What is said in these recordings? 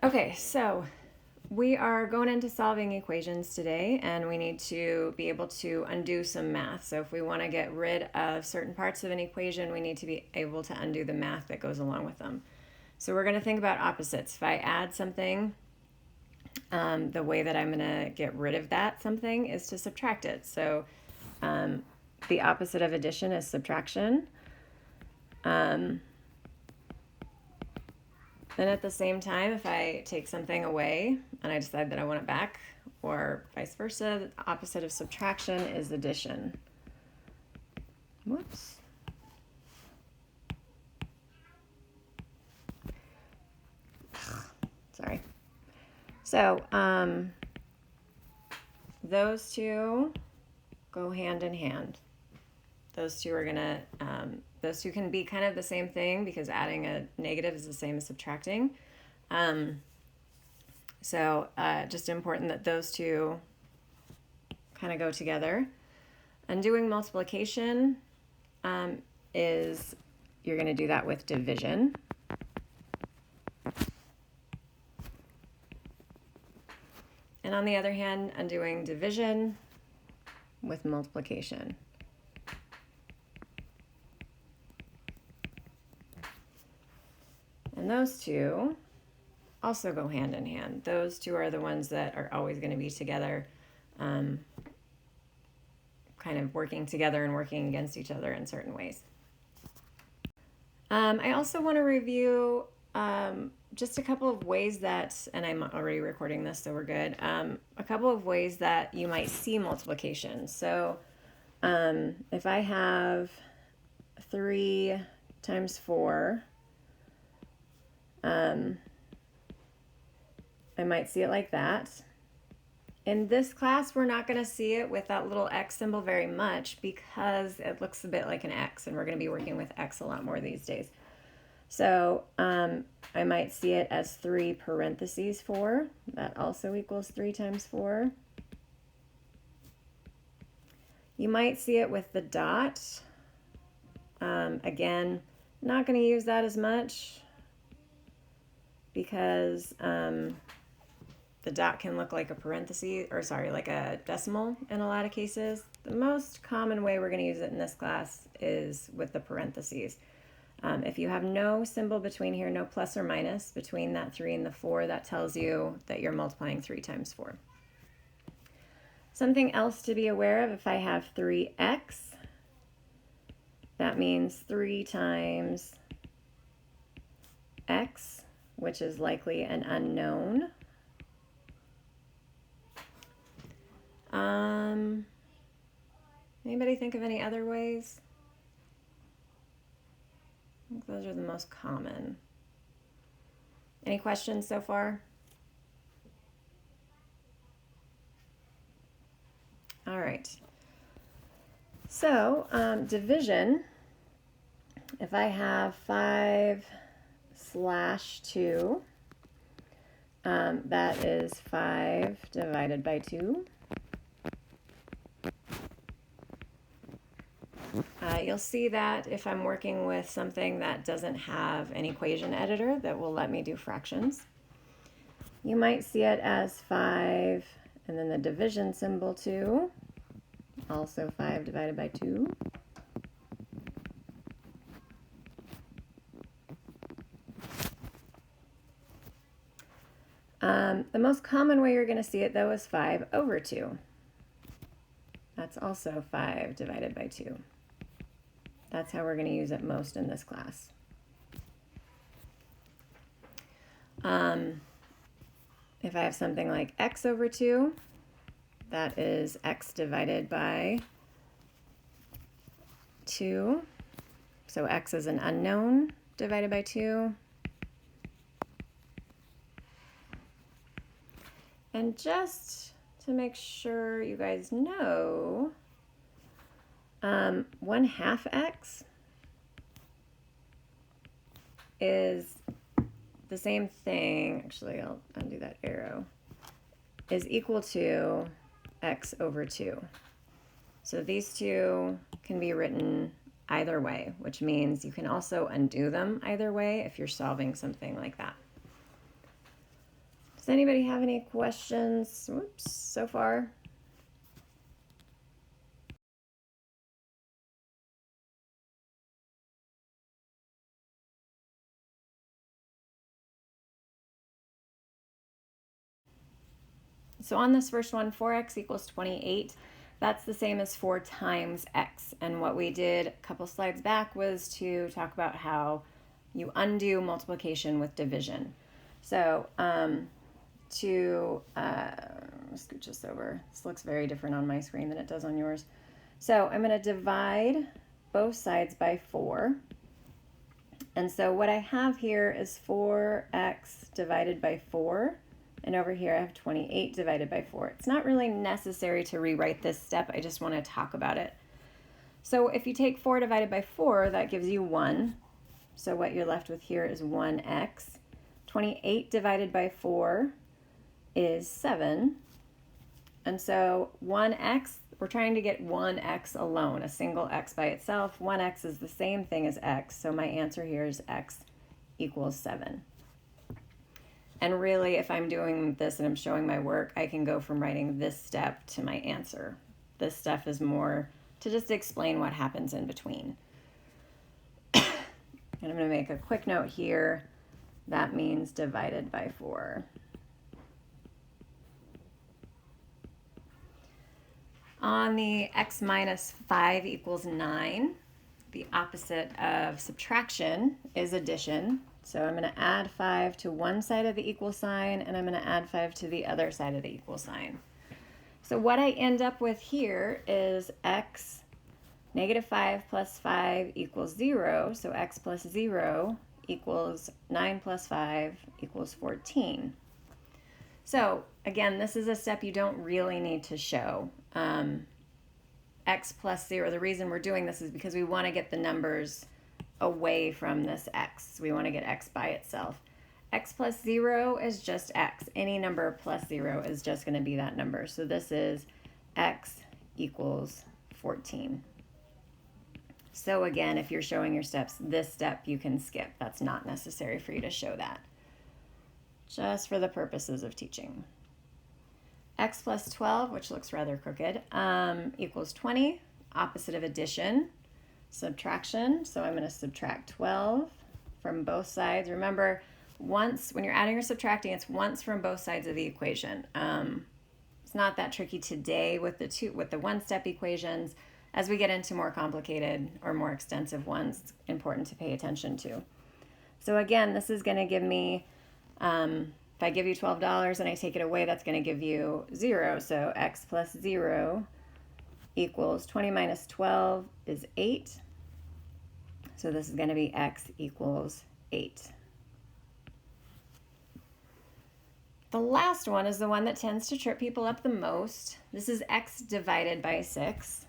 Okay, so we are going into solving equations today, and we need to be able to undo some math. So if we want to get rid of certain parts of an equation, we need to be able to undo the math that goes along with them. So we're going to think about opposites. If I add something, the way that I'm going to get rid of that something is to subtract it. So the opposite of addition is subtraction. Then at the same time, if I take something away and I decide that I want it back, or vice versa, the opposite of subtraction is addition. Whoops. Sorry. So those two go hand in hand. Those two are gonna, those two can be kind of the same thing because adding a negative is the same as subtracting. So just important that those two kind of go together. Undoing multiplication is, you're going to do that with division. And on the other hand, undoing division with multiplication. And those two also go hand in hand. Those two are the ones that are always going to be together, kind of working together and working against each other in certain ways. I also want to review just a couple of ways that, and I'm already recording this, so we're good, a couple of ways that you might see multiplication. So if I have 3 times 4, I might see it like that. In this class, we're not going to see it with that little X symbol very much because it looks a bit like an X, and we're going to be working with X a lot more these days. So I might see it as 3 parentheses 4. That also equals 3 times 4. You might see it with the dot. Again, not going to use that as much because the dot can look like a parenthesis, or sorry, like a decimal in a lot of cases. The most common way we're going to use it in this class is with the parentheses. If you have no symbol between here, no plus or minus between that 3 and the 4, that tells you that you're multiplying 3 times 4. Something else to be aware of, if I have 3x, that means 3 times x, which is likely an unknown. Anybody think of any other ways? I think those are the most common. Any questions so far? All right. So division, if I have 5/2, that is 5 divided by 2. You'll see that if I'm working with something that doesn't have an equation editor that will let me do fractions. You might see it as 5 and then the division symbol 2, also 5 divided by 2. The most common way you're going to see it, though, is 5/2. That's also 5 divided by 2. That's how we're going to use it most in this class. If I have something like x/2, that is x divided by 2. So x is an unknown divided by 2. And just to make sure you guys know, 1/2 x is the same thing, actually I'll undo that arrow, is equal to x/2. So these two can be written either way, which means you can also undo them either way if you're solving something like that. Does anybody have any questions? Whoops, so far? So on this first one, 4x equals 28. That's the same as 4 times x. And what we did a couple slides back was to talk about how you undo multiplication with division. So scooch this over. This looks very different on my screen than it does on yours. So I'm going to divide both sides by 4. And so what I have here is 4x divided by 4. And over here I have 28 divided by 4. It's not really necessary to rewrite this step. I just want to talk about it. So if you take 4 divided by 4, that gives you 1. So what you're left with here is 1x. 28 divided by 4 is 7. And so 1x, we're trying to get 1x alone, a single x by itself. 1x is the same thing as x, so my answer here is x equals 7. And really, if I'm doing this and I'm showing my work, I can go from writing this step to my answer. This step is more to just explain what happens in between. And I'm going to make a quick note here. That means divided by 4. On the x minus 5 equals 9, the opposite of subtraction is addition. So I'm going to add 5 to one side of the equal sign, and I'm going to add 5 to the other side of the equal sign. So what I end up with here is x, negative 5 plus 5 equals 0. So x plus 0 equals 9 plus 5 equals 14. So again, this is a step you don't really need to show. X plus 0, the reason we're doing this is because we want to get the numbers away from this x. We want to get x by itself. X plus 0 is just x. Any number plus 0 is just going to be that number. So this is x equals 14. So again, if you're showing your steps, this step you can skip. That's not necessary for you to show that. Just for the purposes of teaching. X plus 12, which looks rather crooked, equals 20, opposite of addition. Subtraction, so I'm going to subtract 12 from both sides. Remember, once when you're adding or subtracting, it's once from both sides of the equation. It's not that tricky today with the one-step equations. As we get into more complicated or more extensive ones, it's important to pay attention to. So again, this is going to give me, if I give you $12 and I take it away, that's going to give you 0. So x plus 0 equals 20 minus 12 is 8. So this is going to be x equals 8. The last one is the one that tends to trip people up the most. This is x divided by 6.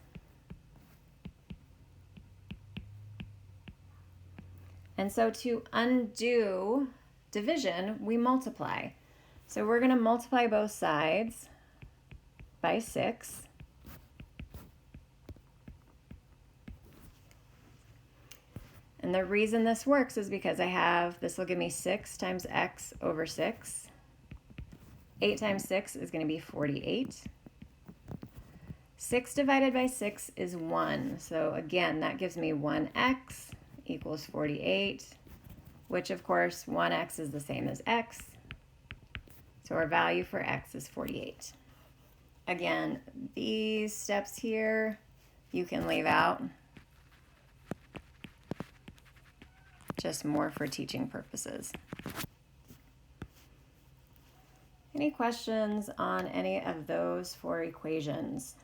And so to undo division, we multiply. So we're going to multiply both sides by 6. And the reason this works is because this will give me 6 times x over 6. 8 times 6 is going to be 48. 6 divided by 6 is 1. So again, that gives me 1x equals 48, which of course 1x is the same as x. So our value for x is 48. Again, these steps here you can leave out. Just more for teaching purposes. Any questions on any of those 4 equations?